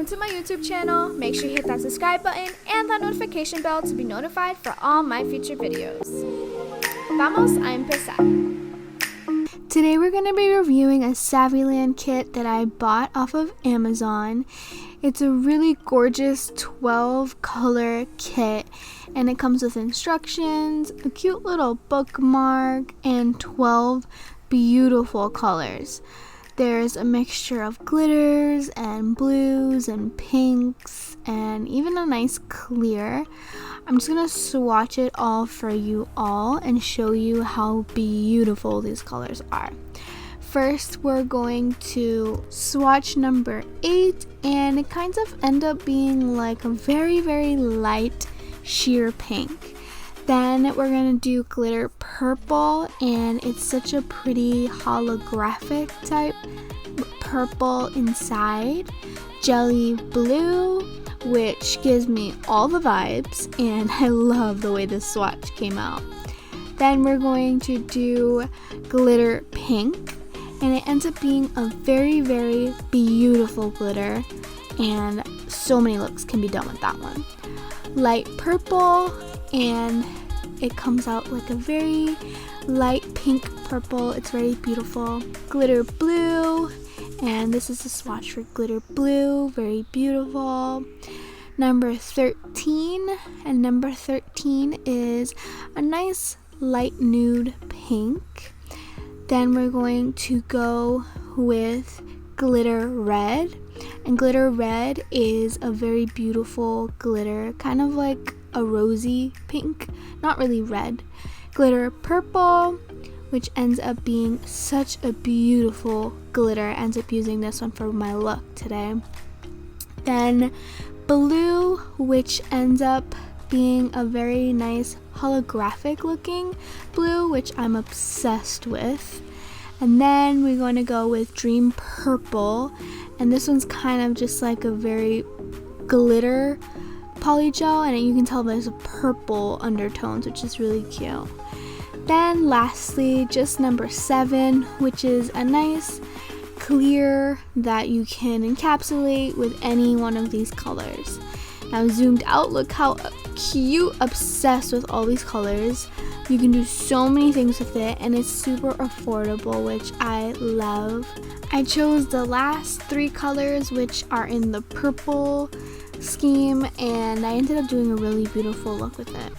welcome to my YouTube channel. Make sure you hit that subscribe button and that notification bell to be notified for all my future videos. Vamos a empezar. Today we're going to be reviewing a Saviland kit that I bought off of Amazon. It's a really gorgeous 12 color kit and it comes with instructions, a cute little bookmark, and 12 beautiful colors. There's a mixture of glitters and blues and pinks and even a nice clear. I'm just going to swatch it all for you all and show you how beautiful these colors are. First, we're going to swatch number 8, and it kind of end up being like a very, very light sheer pink. Then we're going to do glitter purple, and it's such a pretty holographic type purple inside. Jelly blue, which gives me all the vibes, and I love the way this swatch came out. Then we're going to do glitter pink, and it ends up being a very, very beautiful glitter, and so many looks can be done with that one. Light purple, and it comes out like a very light pink purple. It's very beautiful. Glitter blue, and this is a swatch for glitter blue, very beautiful. Number 13, and number 13 is a nice light nude pink. Then we're going to go with glitter red, and glitter red is a very beautiful glitter, kind of like a rosy pink, not really red. Glitter purple, which ends up being such a beautiful glitter. Ends up using this one for my look today. Then blue, which ends up being a very nice holographic looking blue, which I'm obsessed with. And then we're going to go with dream purple, and this one's kind of just like a very glitter polygel, and you can tell there's a purple undertones, which is really cute. Then lastly, just number 7, which is a nice clear that you can encapsulate with any one of these colors. Now zoomed out, look how cute, obsessed with all these colors. You can do so many things with it, and it's super affordable, which I love. I chose the last 3 colors, which are in the purple scheme, and I ended up doing a really beautiful look with it.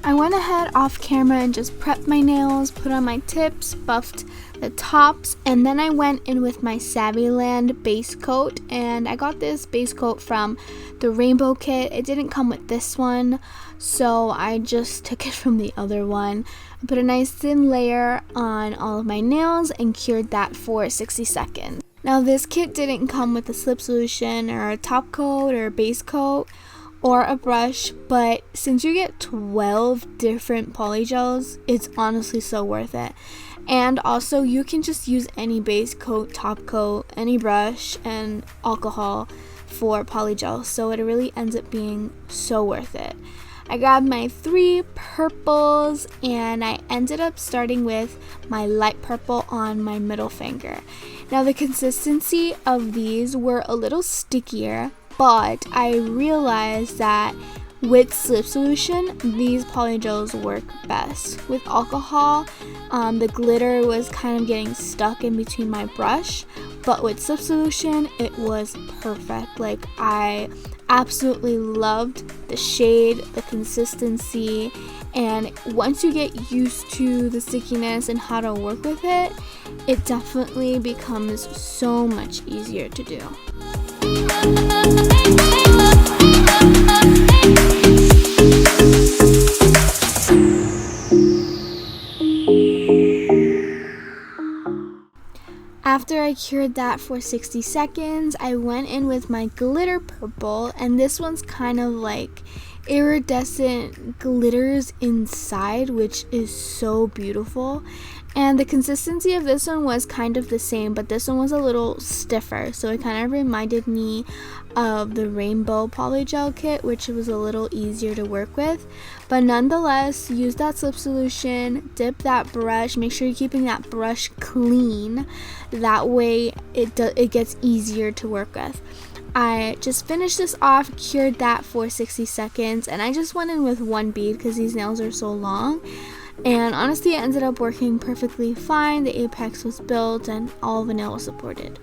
I went ahead off camera and just prepped my nails, put on my tips, buffed the tops, and then I went in with my Saviland base coat, and I got this base coat from the rainbow kit. It didn't come with this one, so I just took it from the other one. I put a nice thin layer on all of my nails and cured that for 60 seconds. Now this kit didn't come with a slip solution or a top coat or a base coat or a brush, but since you get 12 different polygels, it's honestly so worth it. And also you can just use any base coat, top coat, any brush, and alcohol for polygel, so it really ends up being so worth it. I grabbed my 3 purples, and I ended up starting with my light purple on my middle finger. Now the consistency of these were a little stickier, but I realized that with slip solution, these polygels work best. With alcohol, the glitter was kind of getting stuck in between my brush, but with slip solution, it was perfect. Like, I absolutely loved the shade, the consistency, and once you get used to the stickiness and how to work with it, it definitely becomes so much easier to do. After I cured that for 60 seconds, I went in with my glitter purple, and this one's kind of like iridescent glitters inside, which is so beautiful. And the consistency of this one was kind of the same, but this one was a little stiffer, so it kind of reminded me of the Rainbow Polygel Kit, which was a little easier to work with. But nonetheless, use that slip solution, dip that brush, make sure you're keeping that brush clean, that way it gets easier to work with. I just finished this off, cured that for 60 seconds, and I just went in with one bead because these nails are so long. And honestly, it ended up working perfectly fine. The apex was built and all the nail was supported.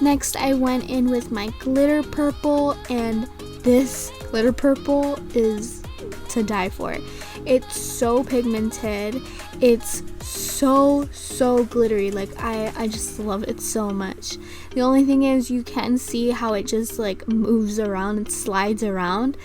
Next, I went in with my glitter purple, and this glitter purple is to die for. It's so pigmented. It's so glittery. Like I just love it so much. The only thing is you can see how it just like moves around and slides around.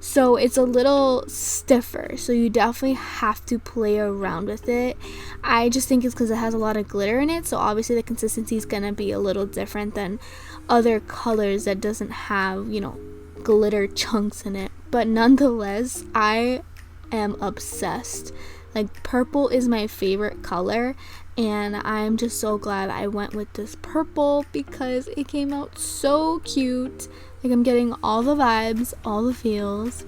So it's a little stiffer, so you definitely have to play around with it. I just think it's because it has a lot of glitter in it, so obviously the consistency is going to be a little different than other colors that doesn't have, you know, glitter chunks in it. But nonetheless, I am obsessed. Like, purple is my favorite color, and I'm just so glad I went with this purple because it came out so cute. Like, I'm getting all the vibes, all the feels.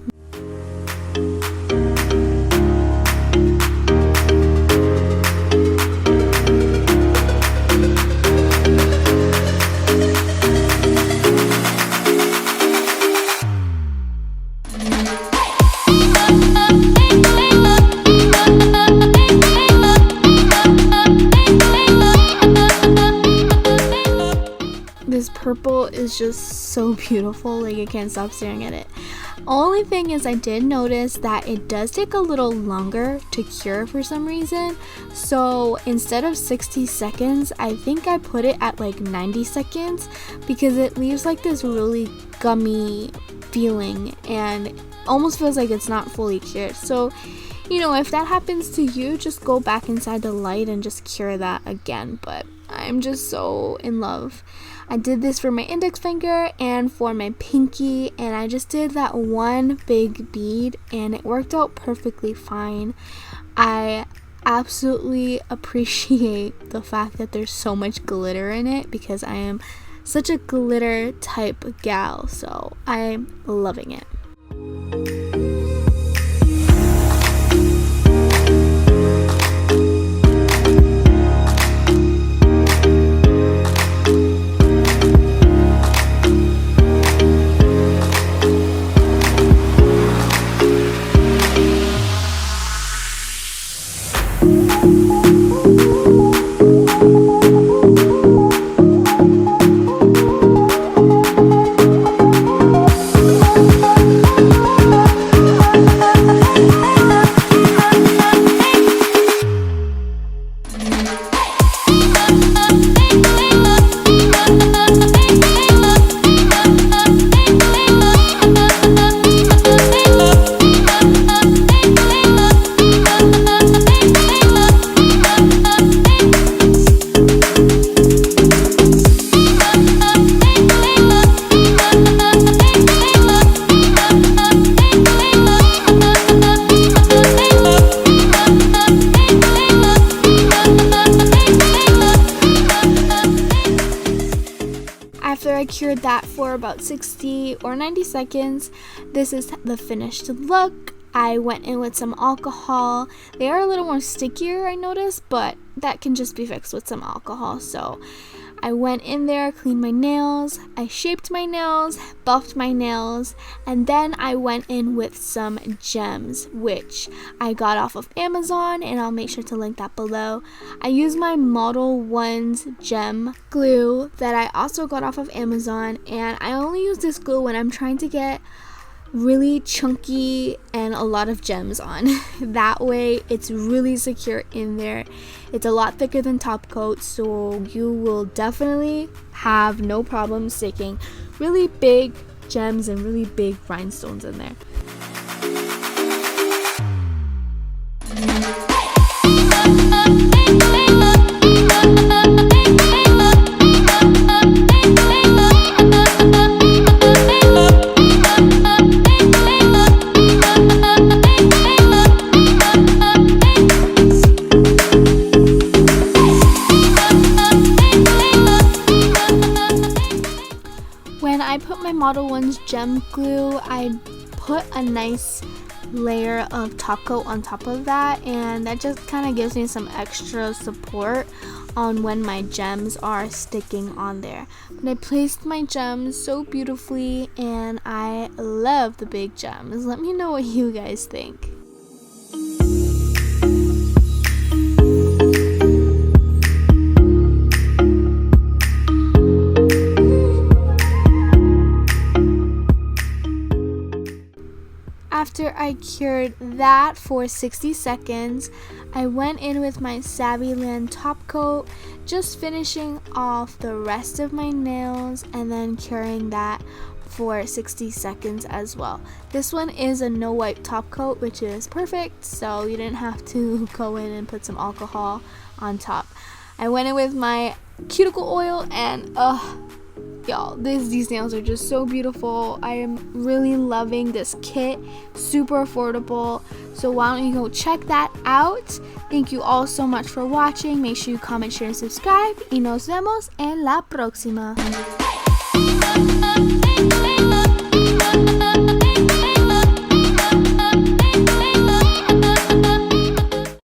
This purple is just so beautiful, like I can't stop staring at it. Only thing is I did notice that it does take a little longer to cure for some reason. So instead of 60 seconds, I think I put it at like 90 seconds because it leaves like this really gummy feeling and almost feels like it's not fully cured. So, you know, if that happens to you, just go back inside the light and just cure that again. But I'm just so in love. I did this for my index finger and for my pinky, and I just did that one big bead and it worked out perfectly fine. I absolutely appreciate the fact that there's so much glitter in it because I am such a glitter type gal, so I'm loving it. After I cured that for about 60 or 90 seconds, this is the finished look. I went in with some alcohol. They are a little more stickier, I noticed, but that can just be fixed with some alcohol. So I went in there, cleaned my nails, I shaped my nails, buffed my nails, and then I went in with some gems, which I got off of Amazon, and I'll make sure to link that below. I used my Model 1's gem glue that I also got off of Amazon, and I only use this glue when I'm trying to get really chunky and a lot of gems on. That way it's really secure in there. It's a lot thicker than top coat, so you will definitely have no problem sticking really big gems and really big rhinestones in there. When I put my Model 1's gem glue, I put a nice layer of top coat on top of that, and that just kind of gives me some extra support on when my gems are sticking on there. But I placed my gems so beautifully, and I love the big gems. Let me know what you guys think. After I cured that for 60 seconds, I went in with my Saviland top coat, just finishing off the rest of my nails and then curing that for 60 seconds as well. This one is a no wipe top coat, which is perfect, so you didn't have to go in and put some alcohol on top. I went in with my cuticle oil, and y'all, these nails are just so beautiful. I am really loving this kit. Super affordable. So why don't you go check that out. Thank you all so much for watching. Make sure you comment, share, and subscribe. Y nos vemos en la próxima.